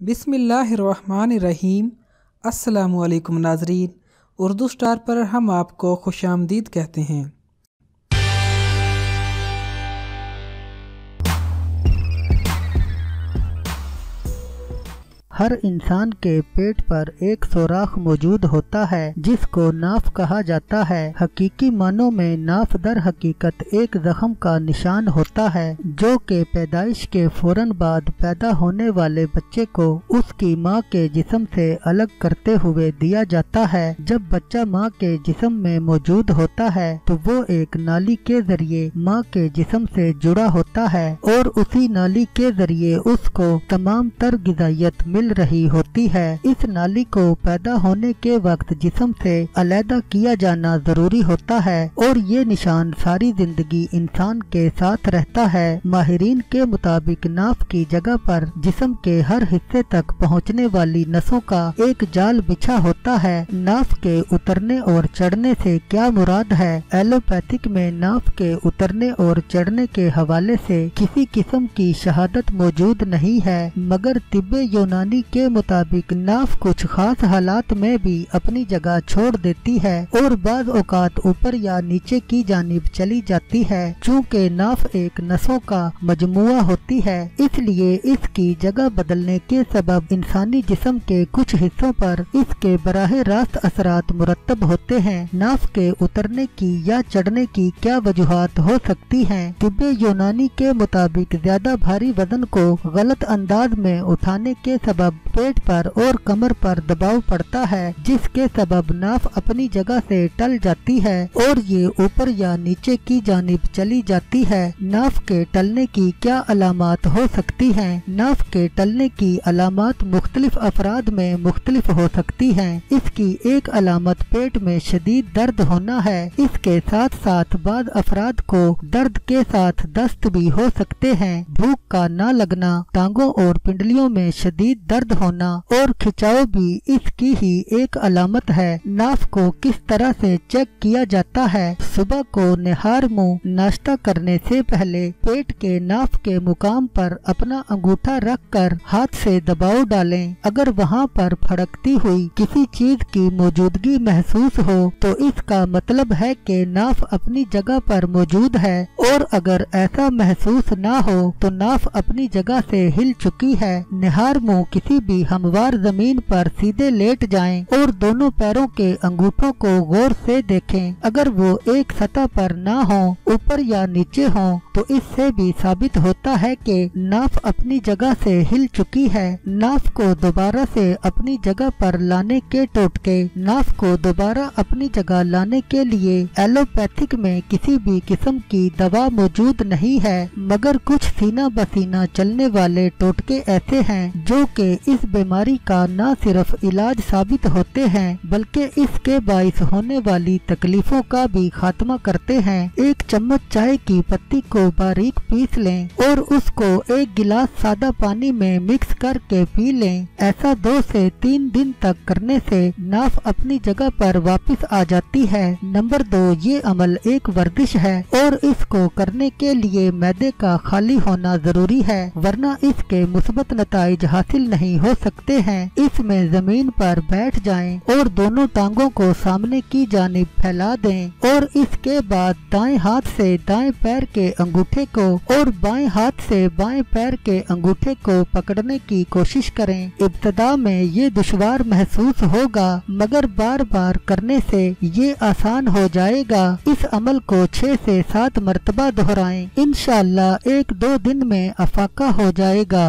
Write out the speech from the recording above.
बिस्मिल्लाहिर्रहमानिर्रहीम। अस्सलामुअलैकुम नाज़रीन, उर्दू स्टार पर हम आपको खुशामदीद कहते हैं। हर इंसान के पेट पर एक सुराख मौजूद होता है जिसको नाफ कहा जाता है। हकीकी मानों में नाफ दर हकीकत एक जख्म का निशान होता है जो कि पैदाइश के फौरन बाद पैदा होने वाले बच्चे को उसकी माँ के जिस्म से अलग करते हुए दिया जाता है। जब बच्चा माँ के जिस्म में मौजूद होता है तो वो एक नाली के जरिए माँ के जिस्म से जुड़ा होता है और उसी नाली के जरिए उसको तमाम तर गिज़ाइयत मिल रही होती है। इस नाली को पैदा होने के वक्त जिस्म से अलहदा किया जाना जरूरी होता है और ये निशान सारी जिंदगी इंसान के साथ रहता है। माहिरीन के मुताबिक नाफ की जगह पर जिस्म के हर हिस्से तक पहुँचने वाली नसों का एक जाल बिछा होता है। नाफ के उतरने और चढ़ने से क्या मुराद है? एलोपैथिक में नाफ के उतरने और चढ़ने के हवाले से किसी किस्म की शहादत मौजूद नहीं है, मगर तिब्बे यूनानी के मुताबिक नाफ कुछ खास हालात में भी अपनी जगह छोड़ देती है और बाज़ औकात ऊपर या नीचे की जानिब चली जाती है। चूँकि नाफ एक नसों का मजमुआ होती है, इसलिए इसकी जगह बदलने के सबब इंसानी जिस्म के कुछ हिस्सों पर इसके बराह रास्त असरात मुरतब होते हैं। नाफ के उतरने की या चढ़ने की क्या वजूहात हो सकती हैं? तिब्बे यूनानी के मुताबिक ज्यादा भारी वजन को गलत अंदाज में उठाने के सबब पेट पर और कमर पर दबाव पड़ता है, जिसके सबब नाफ अपनी जगह से टल जाती है और ये ऊपर या नीचे की जानिब चली जाती है। नाफ के टलने की क्या अलामात हो सकती हैं? नाफ के टलने की अलामात मुख्तलिफ अफराद में मुख्तलिफ हो सकती हैं। इसकी एक अलामत पेट में शदीद दर्द होना है। इसके साथ साथ बाद अफराद को दर्द के साथ दस्त भी हो सकते हैं। भूख का ना लगना, टांगों और पिंडलियों में शदीद दर्द होना और खिंचाव भी इसकी ही एक अलामत है। नाफ को किस तरह से चेक किया जाता है? सुबह को निहार मुंह नाश्ता करने से पहले पेट के नाफ के मुकाम पर अपना अंगूठा रखकर हाथ से दबाव डालें। अगर वहां पर फड़कती हुई किसी चीज की मौजूदगी महसूस हो तो इसका मतलब है कि नाफ अपनी जगह पर मौजूद है, और अगर ऐसा महसूस ना हो तो नाफ अपनी जगह से हिल चुकी है। निहार मुंह किसी भी हमवार जमीन पर सीधे लेट जाएं और दोनों पैरों के अंगूठों को गौर से देखें। अगर वो एक सतह पर ना हो, ऊपर या नीचे हो, तो इससे भी साबित होता है कि नाफ अपनी जगह से हिल चुकी है। नाफ को दोबारा से अपनी जगह पर लाने के टोटके। नाफ को दोबारा अपनी जगह लाने के लिए एलोपैथिक में किसी भी किस्म की दवा मौजूद नहीं है, मगर कुछ सीना बसीना चलने वाले टोटके ऐसे हैं जो कि इस बीमारी का न सिर्फ इलाज साबित होते हैं बल्कि इसके बाइस होने वाली तकलीफों का भी खात्मा करते हैं। एक चम्मच चाय की पत्ती को बारीक पीस लें और उसको एक गिलास सादा पानी में मिक्स करके पी लें। ऐसा 2 से 3 दिन तक करने से नाफ अपनी जगह पर वापस आ जाती है। नंबर 2, ये अमल एक वर्जिश है और इसको करने के लिए मैदे का खाली होना जरूरी है, वरना इसके मुस्बत नताइज हासिल नहीं हो सकते हैं। इसमें जमीन पर बैठ जाएं और दोनों टांगों को सामने की जानिब फैला दें और इसके बाद दाएं हाथ से दाएं पैर के अंगूठे को और बाएं हाथ से बाएं पैर के अंगूठे को पकड़ने की कोशिश करें। इब्तदा में ये दुश्वार महसूस होगा, मगर बार बार करने से ये आसान हो जाएगा। इस अमल को 6 से 7 मरतबा दोहराएं। इंशाअल्लाह 1-2 दिन में अफाका हो जाएगा।